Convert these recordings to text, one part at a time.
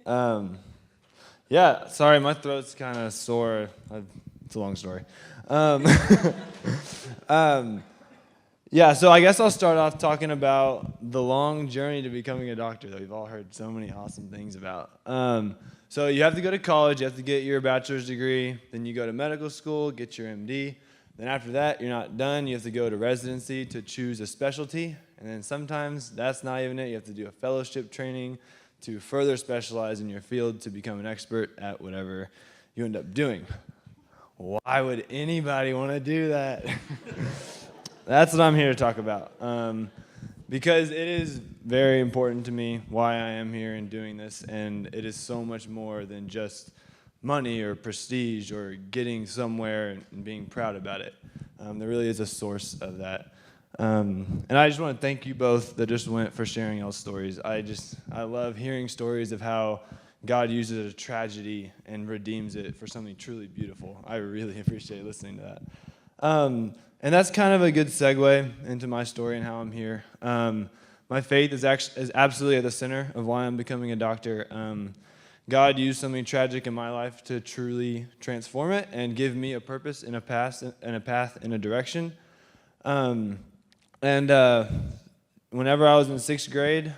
Um, yeah, sorry, my throat's kind of sore. It's a long story. Um, um, yeah, so I guess I'll start off talking about the long journey to becoming a doctor that we've all heard so many awesome things about. So you have to go to college, you have to get your bachelor's degree, then you go to medical school, get your MD. Then after that, you're not done. You have to go to residency to choose a specialty. And then sometimes that's not even it. You have to do a fellowship training to further specialize in your field to become an expert at whatever you end up doing. Why would anybody want to do that? That's what I'm here to talk about. Because it is very important to me why I am here and doing this. And it is so much more than just money or prestige or getting somewhere and being proud about it. There really is a source of that. And I just want to thank you both that just went for sharing y'all's stories. I love hearing stories of how God uses a tragedy and redeems it for something truly beautiful. I really appreciate listening to that. And that's kind of a good segue into my story and how I'm here. My faith is absolutely at the center of why I'm becoming a doctor. God used something tragic in my life to truly transform it and give me a purpose and a path and a direction. Whenever I was in 6th grade,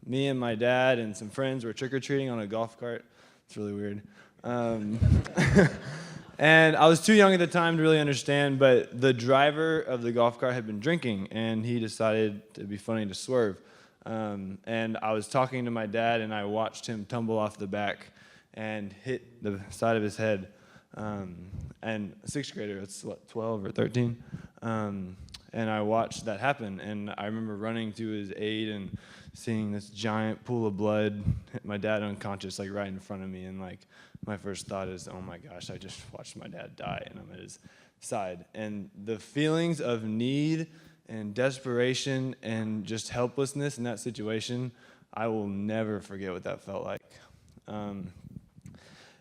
me and my dad and some friends were trick-or-treating on a golf cart. It's really weird. And I was too young at the time to really understand, but the driver of the golf cart had been drinking, and he decided it'd be funny to swerve. And I was talking to my dad, and I watched him tumble off the back and hit the side of his head. And a 6th grader, it's what, 12 or 13? And I watched that happen, and I remember running to his aid and seeing this giant pool of blood hit my dad unconscious, like right in front of me. And like my first thought is, oh my gosh, I just watched my dad die, and I'm at his side. And the feelings of need and desperation and just helplessness in that situation, I will never forget what that felt like.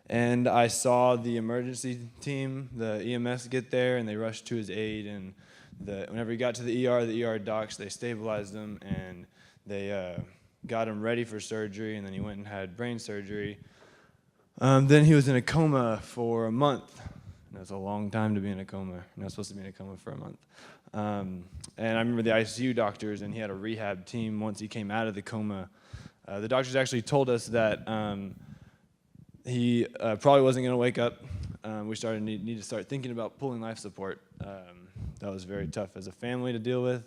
And I saw the emergency team, the EMS, get there, and they rushed to his aid. And whenever he got to the ER docs, they stabilized him, and they got him ready for surgery, and then he went and had brain surgery. Then he was in a coma for a month. That's a long time to be in a coma. You're not supposed to be in a coma for a month. And I remember the ICU doctors, and he had a rehab team once he came out of the coma. The doctors actually told us that he probably wasn't going to wake up. We need to start thinking about pulling life support. That was very tough as a family to deal with.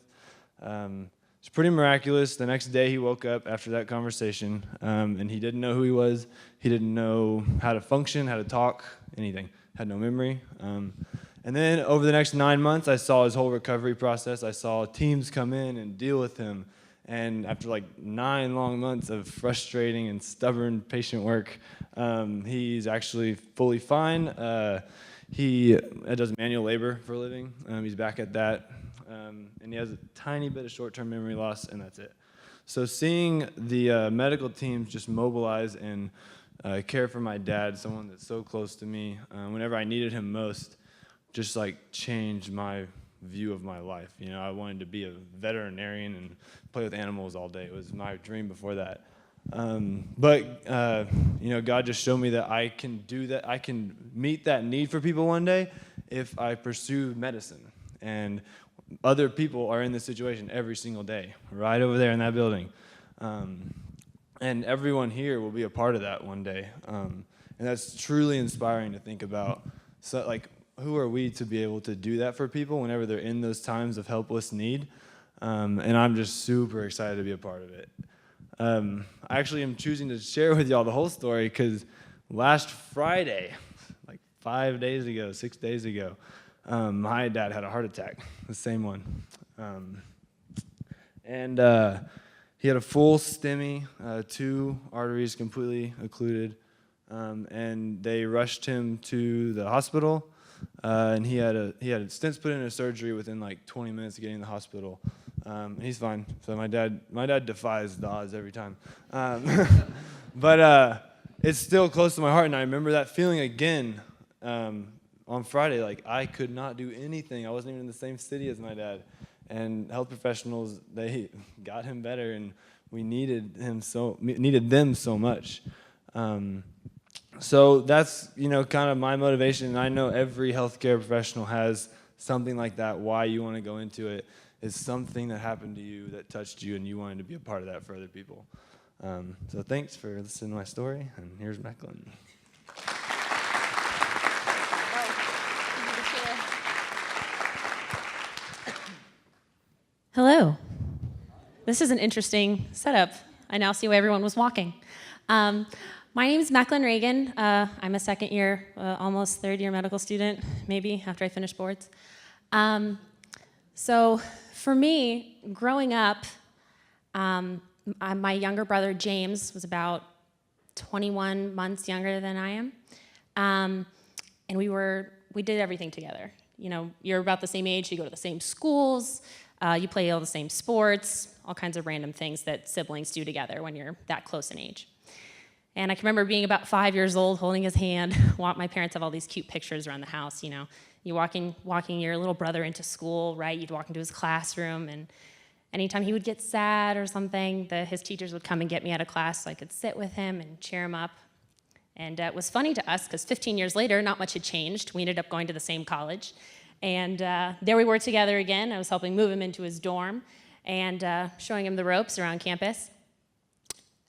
It's pretty miraculous. The next day he woke up after that conversation, and he didn't know who he was. He didn't know how to function, how to talk, anything. Had no memory. And then over the next 9 months, I saw his whole recovery process. I saw teams come in and deal with him. And after like 9 long months of frustrating and stubborn patient work, he's actually fully fine. He does manual labor for a living. He's back at that. And he has a tiny bit of short-term memory loss, and that's it. So seeing the medical teams just mobilize and care for my dad, someone that's so close to me, whenever I needed him most, just like changed my view of my life. You know, I wanted to be a veterinarian and play with animals all day. It was my dream before that. But God just showed me that I can do that. I can meet that need for people one day if I pursue medicine. And other people are in this situation every single day, right over there in that building. And everyone here will be a part of that one day. And that's truly inspiring to think about. So, like, who are we to be able to do that for people whenever they're in those times of helpless need? And I'm just super excited to be a part of it. I actually am choosing to share with y'all the whole story because last Friday, like 6 days ago, my dad had a heart attack, the same one. He had a full STEMI, 2 arteries completely occluded, and they rushed him to the hospital. And he had stents put in a surgery within like 20 minutes of getting to the hospital. And he's fine. So my dad defies the odds every time. But it's still close to my heart, and I remember that feeling again on Friday. Like, I could not do anything. I wasn't even in the same city as my dad. And health professionals, they got him better, and we needed them so much. So that's, kind of my motivation. And I know every healthcare professional has something like that. Why you want to go into it is something that happened to you that touched you, and you wanted to be a part of that for other people. So thanks for listening to my story, and here's Macklin. Hello. This is an interesting setup. I now see why everyone was walking. My name is Macklin Reagan. I'm a second year, almost third year medical student, maybe, after I finish boards. So for me, growing up, my younger brother, James, was about 21 months younger than I am. And we did everything together. You're about the same age, you go to the same schools, you play all the same sports, all kinds of random things that siblings do together when you're that close in age. And I can remember being about 5 years old, holding his hand. My parents have all these cute pictures around the house, You walking your little brother into school, right? You'd walk into his classroom, and anytime he would get sad or something, his teachers would come and get me out of class so I could sit with him and cheer him up. And it was funny to us because 15 years later, not much had changed. We ended up going to the same college. And there we were together again. I was helping move him into his dorm and showing him the ropes around campus.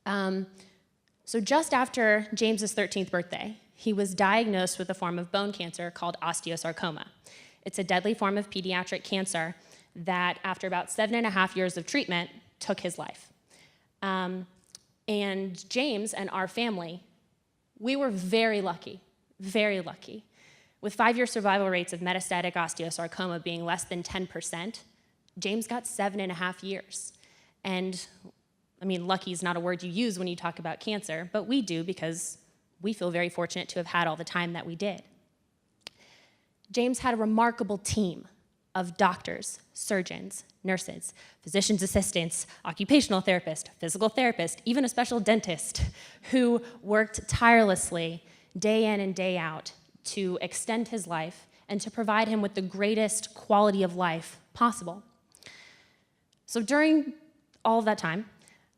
So just after James's 13th birthday, he was diagnosed with a form of bone cancer called osteosarcoma. It's a deadly form of pediatric cancer that, after about 7.5 years of treatment, took his life. And James and our family, we were very lucky, with 5-year survival rates of metastatic osteosarcoma being less than 10%. James got 7.5 years. And lucky is not a word you use when you talk about cancer, but we do because we feel very fortunate to have had all the time that we did. James had a remarkable team of doctors, surgeons, nurses, physician's assistants, occupational therapist, physical therapist, even a special dentist who worked tirelessly day in and day out to extend his life and to provide him with the greatest quality of life possible. So during all of that time,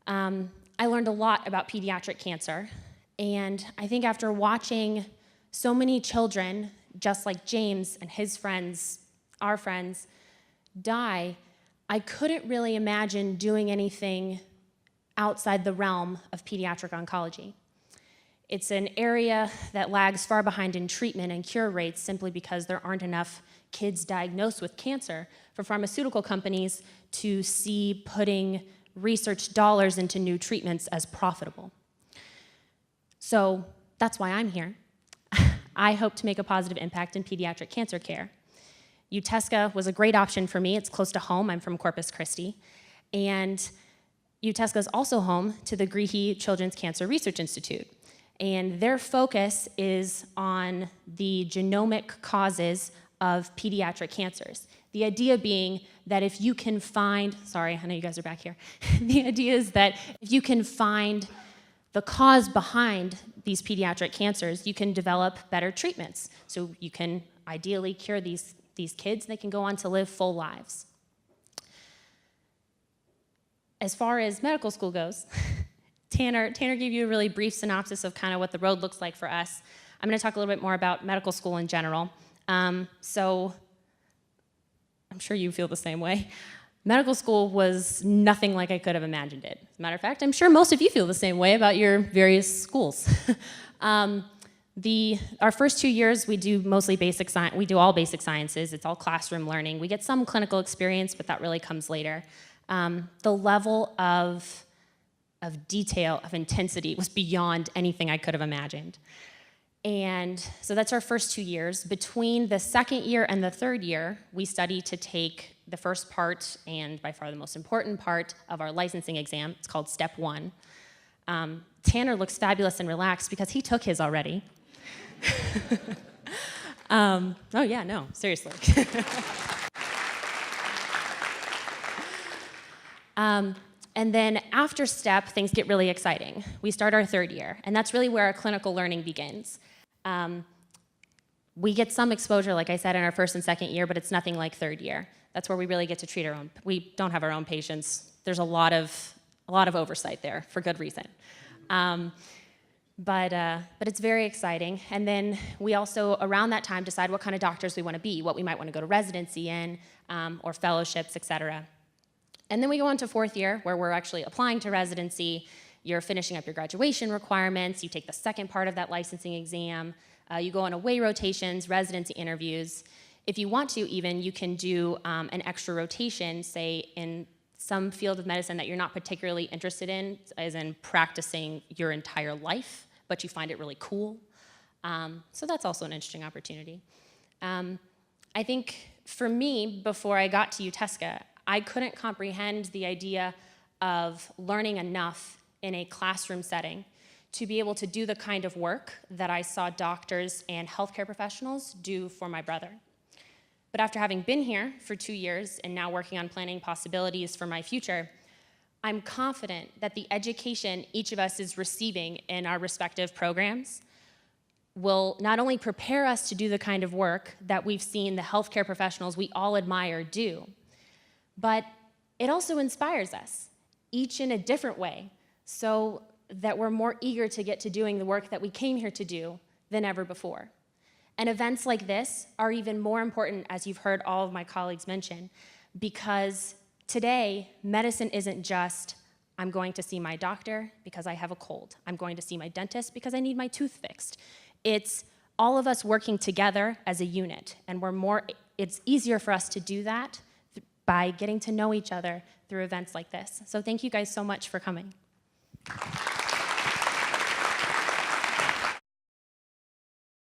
I learned a lot about pediatric cancer, and I think after watching so many children, just like James and his friends, our friends, die, I couldn't really imagine doing anything outside the realm of pediatric oncology. It's an area that lags far behind in treatment and cure rates simply because there aren't enough kids diagnosed with cancer for pharmaceutical companies to see putting research dollars into new treatments as profitable. So that's why I'm here. I hope to make a positive impact in pediatric cancer care. UTHSCSA was a great option for me. It's close to home. I'm from Corpus Christi. And UTHSCSA is also home to the Greehey Children's Cancer Research Institute. And their focus is on the genomic causes of pediatric cancers. The idea being that if you can find, sorry, I know you guys are back here. The idea is that if you can find the cause behind these pediatric cancers, you can develop better treatments. So you can ideally cure these kids, and they can go on to live full lives. As far as medical school goes, Tanner gave you a really brief synopsis of kind of what the road looks like for us. I'm going to talk a little bit more about medical school in general. So I'm sure you feel the same way. Medical school was nothing like I could have imagined it. As a matter of fact, I'm sure most of you feel the same way about your various schools. Our first 2 years, we do mostly basic science. We do all basic sciences. It's all classroom learning. We get some clinical experience, but that really comes later. The level of detail, of intensity, was beyond anything I could have imagined. And so that's our first 2 years. Between the second year and the third year, we study to take the first part, and by far the most important part, of our licensing exam. It's called Step 1. Tanner looks fabulous and relaxed because he took his already. Oh yeah, no, seriously. And then after STEP, things get really exciting. We start our third year, and that's really where our clinical learning begins. We get some exposure, like I said, in our first and second year, but it's nothing like third year. That's where we really get to treat our own. We don't have our own patients. There's a lot of a lot of oversight there for good reason. But it's very exciting. And then we also, around that time, decide what kind of doctors we want to be, what we might want to go to residency in, or fellowships, et cetera. And then we go on to fourth year, where we're actually applying to residency. You're finishing up your graduation requirements. You take the second part of that licensing exam. You go on away rotations, residency interviews. If you want to, even, you can do an extra rotation, say, in some field of medicine that you're not particularly interested in, as in practicing your entire life, but you find it really cool. So that's also an interesting opportunity. I think for me, before I got to UTHSCA, I couldn't comprehend the idea of learning enough in a classroom setting to be able to do the kind of work that I saw doctors and healthcare professionals do for my brother. But after having been here for 2 years and now working on planning possibilities for my future, I'm confident that the education each of us is receiving in our respective programs will not only prepare us to do the kind of work that we've seen the healthcare professionals we all admire do, but it also inspires us, each in a different way, so that we're more eager to get to doing the work that we came here to do than ever before. And events like this are even more important, as you've heard all of my colleagues mention, because today, medicine isn't just, I'm going to see my doctor because I have a cold. I'm going to see my dentist because I need my tooth fixed. It's all of us working together as a unit, and it's easier for us to do that by getting to know each other through events like this. So thank you guys so much for coming.